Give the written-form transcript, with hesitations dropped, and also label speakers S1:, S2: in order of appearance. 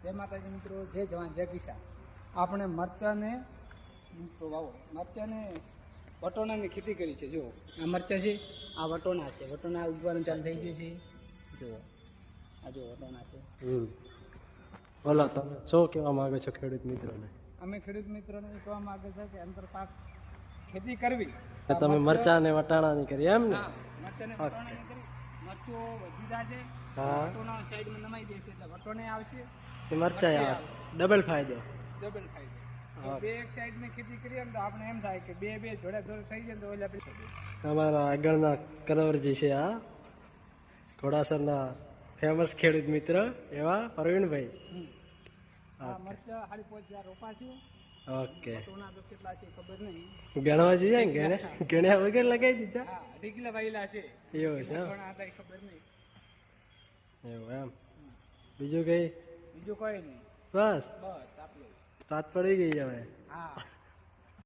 S1: જય માતાજી મિત્રો, જય જવાન જય કિસાન. આપણે મરચાને વાવો, મરચાને વટોણાની ખેતી કરી છે. જુઓ આ મરચાં છે, આ વટોણા છે. વટોણા ઉગવાનું ચાલુ થઈ ગયું છે. જુઓ આ જો વટોણા છે.
S2: બોલો તમે શું કહેવા માંગો છો ખેડૂત મિત્રોને?
S1: અમે ખેડૂત મિત્રોને એ કહેવા માંગે છે કે અંતર પાક ખેતી કરવી.
S2: તમે મરચા અને વટાણાની કરી એમ ને?
S1: મરચાને વટોણાની કરી. મરચો વધી જાય છે, વટોણા સાઈડમાં નમાઈ દેશે એટલે વટોણે આવશે,
S2: મરચાં આવશે. ડબલ ફાયદો.
S1: ડબલ ફાયદો. બે એક સાઈડ ની ખેતી કરીએ ને તો આપણે એમ થાય કે બે જોડે જોડે થઈ જાય તો ઓલા
S2: અમારા આગળના કનવરજી છે, આ ઘોડાસરના ફેમસ ખેડૂત મિત્ર એવા પ્રવીણભાઈ.
S1: મરચા 5.5 રોપા છે.
S2: ઓકે,
S1: વટોણા તો કેટલા છે ખબર નહીં,
S2: ગણવા જોઈએ ને, ગણ્યા વગર લગાવી દીધા.
S1: ઢીકલા વાયેલા છે
S2: એવું છે
S1: ખબર નહીં.
S2: એવું એમ. બીજું કઈ?
S1: બીજું કોઈ નહીં,
S2: બસ
S1: બસ આટલું.
S2: રાત પડી ગઈ હવે.
S1: હા.